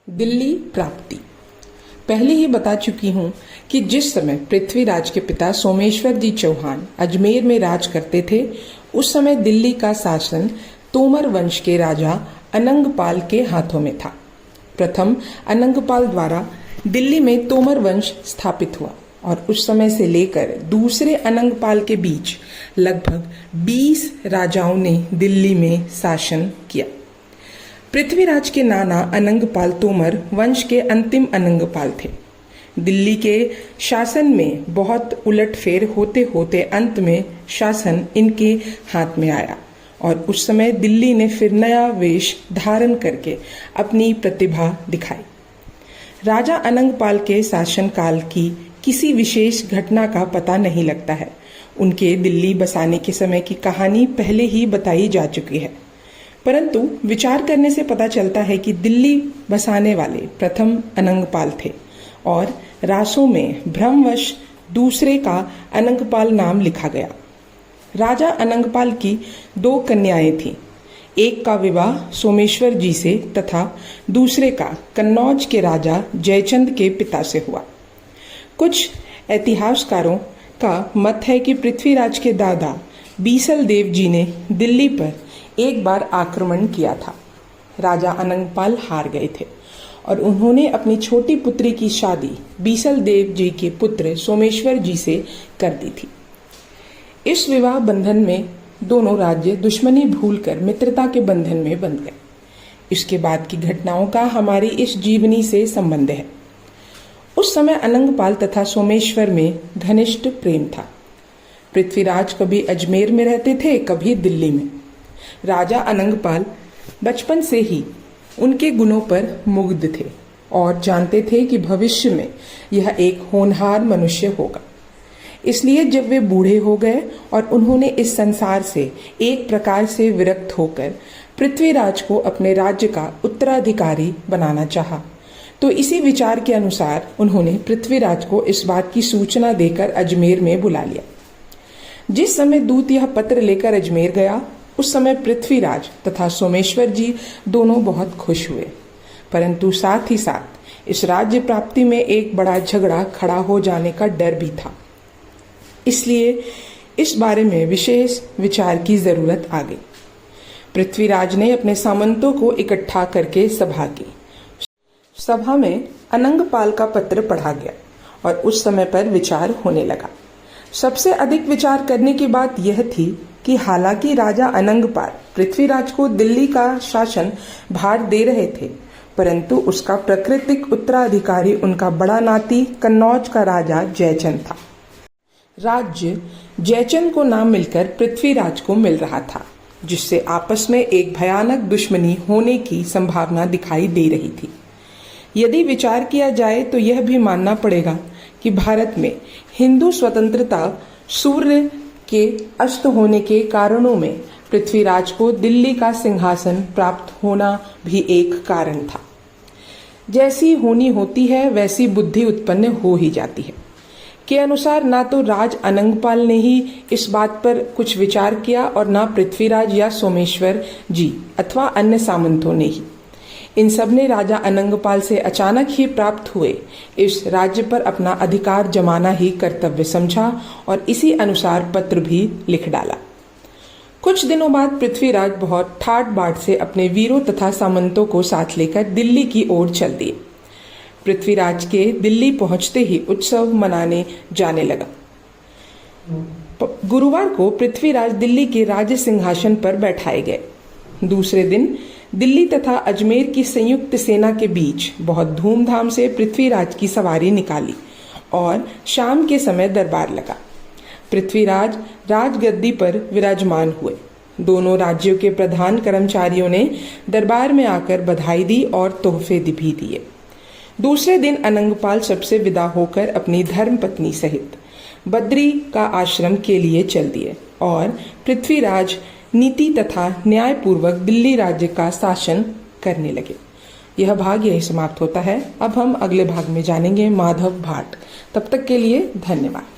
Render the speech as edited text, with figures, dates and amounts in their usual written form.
दिल्ली प्राप्ति। पहले ही बता चुकी हूँ कि जिस समय पृथ्वीराज के पिता सोमेश्वर जी चौहान अजमेर में राज करते थे, उस समय दिल्ली का शासन तोमर वंश के राजा अनंगपाल के हाथों में था। प्रथम अनंगपाल द्वारा दिल्ली में तोमर वंश स्थापित हुआ और उस समय से लेकर दूसरे अनंगपाल के बीच लगभग 20 राजाओं ने दिल्ली में शासन किया। पृथ्वीराज के नाना अनंगपाल तोमर वंश के अंतिम अनंगपाल थे। दिल्ली के शासन में बहुत उलटफेर होते होते अंत में शासन इनके हाथ में आया और उस समय दिल्ली ने फिर नया वेश धारण करके अपनी प्रतिभा दिखाई। राजा अनंगपाल के शासनकाल की किसी विशेष घटना का पता नहीं लगता है। उनके दिल्ली बसाने के समय की कहानी पहले ही बताई जा चुकी है, परंतु विचार करने से पता चलता है कि दिल्ली बसाने वाले प्रथम अनंगपाल थे और रासों में भ्रमवश दूसरे का अनंगपाल नाम लिखा गया। राजा अनंगपाल की 2 कन्याएं थीं। एक का विवाह सोमेश्वर जी से तथा दूसरे का कन्नौज के राजा जयचंद के पिता से हुआ। कुछ इतिहासकारों का मत है कि पृथ्वीराज के दादा बीसल देव जी ने दिल्ली पर एक बार आक्रमण किया था। राजा अनंगपाल हार गए थे और उन्होंने अपनी छोटी पुत्री की शादी बीसल देव जी के पुत्र सोमेश्वर जी से कर दी थी। इस विवाह बंधन में दोनों राज्य दुश्मनी भूलकर मित्रता के बंधन में बंध गए। इसके बाद की घटनाओं का हमारी इस जीवनी से संबंध है। उस समय अनंगपाल तथा सोमेश्वर में घनिष्ठ प्रेम था। पृथ्वीराज कभी अजमेर में रहते थे, कभी दिल्ली में। राजा अनंगपाल बचपन से ही उनके गुणों पर मुग्ध थे और जानते थे कि भविष्य में यह एक होनहार मनुष्य होगा। इसलिए जब वे बूढ़े हो गए और उन्होंने इस संसार से एक प्रकार से विरक्त होकर पृथ्वीराज को अपने राज्य का उत्तराधिकारी बनाना चाहा, तो इसी विचार के अनुसार उन्होंने पृथ्वीराज को इस बात की सूचना देकर अजमेर में बुला लिया। जिस समय दूत यह पत्र लेकर अजमेर गया, उस समय पृथ्वीराज तथा सोमेश्वर जी दोनों बहुत खुश हुए, परंतु साथ ही साथ इस राज्य प्राप्ति में एक बड़ा झगड़ा खड़ा हो जाने का डर भी था। इसलिए इस बारे में विशेष विचार की जरूरत आ गई। पृथ्वीराज ने अपने सामंतों को इकट्ठा करके सभा की। सभा में अनंगपाल का पत्र पढ़ा गया और उस समय पर विचार होने लगा। सबसे अधिक विचार करने की बात यह थी कि हालांकि राजा अनंगपाल पृथ्वीराज को दिल्ली का शासन भार दे रहे थे, परंतु उसका प्राकृतिक उत्तराधिकारी उनका बड़ा नाती कन्नौज का राजा जयचंद था। राज्य जयचंद को ना मिलकर पृथ्वीराज को मिल रहा था, जिससे आपस में एक भयानक दुश्मनी होने की संभावना दिखाई दे रही थी। यदि विचार किया जाए तो यह भी मानना पड़ेगा कि भारत में हिंदू स्वतंत्रता सूर्य के अस्त होने के कारणों में पृथ्वीराज को दिल्ली का सिंहासन प्राप्त होना भी एक कारण था। जैसी होनी होती है वैसी बुद्धि उत्पन्न हो ही जाती है के अनुसार ना तो राज अनंगपाल ने ही इस बात पर कुछ विचार किया और ना पृथ्वीराज या सोमेश्वर जी अथवा अन्य सामंतों ने ही। इन सब ने राजा अनंगपाल से अचानक ही प्राप्त हुए इस राज्य पर अपना अधिकार जमाना ही कर्तव्य समझा और इसी अनुसार पत्र भी लिख डाला। कुछ दिनों बाद पृथ्वीराज बहुत ठाट बाट से अपने वीरों तथा सामंतों को साथ लेकर दिल्ली की ओर चल दिए। पृथ्वीराज के दिल्ली पहुंचते ही उत्सव मनाने जाने लगा। गुरुवार को पृथ्वीराज दिल्ली के राज सिंहासन पर बैठाए गए। दूसरे दिन दिल्ली तथा अजमेर की संयुक्त सेना के बीच बहुत धूमधाम से पृथ्वीराज की सवारी निकाली और शाम के समय दरबार लगा। पृथ्वीराज राजगद्दी पर विराजमान हुए। दोनों राज्यों के प्रधान कर्मचारियों ने दरबार में आकर बधाई दी और तोहफे भी दिए। दूसरे दिन अनंगपाल सबसे विदा होकर अपनी धर्मपत्नी सहित बद्री का आश्रम के लिए चल दिए और पृथ्वीराज नीति तथा न्यायपूर्वक दिल्ली राज्य का शासन करने लगे। यह भाग यही समाप्त होता है। अब हम अगले भाग में जानेंगे माधव भाट। तब तक के लिए धन्यवाद।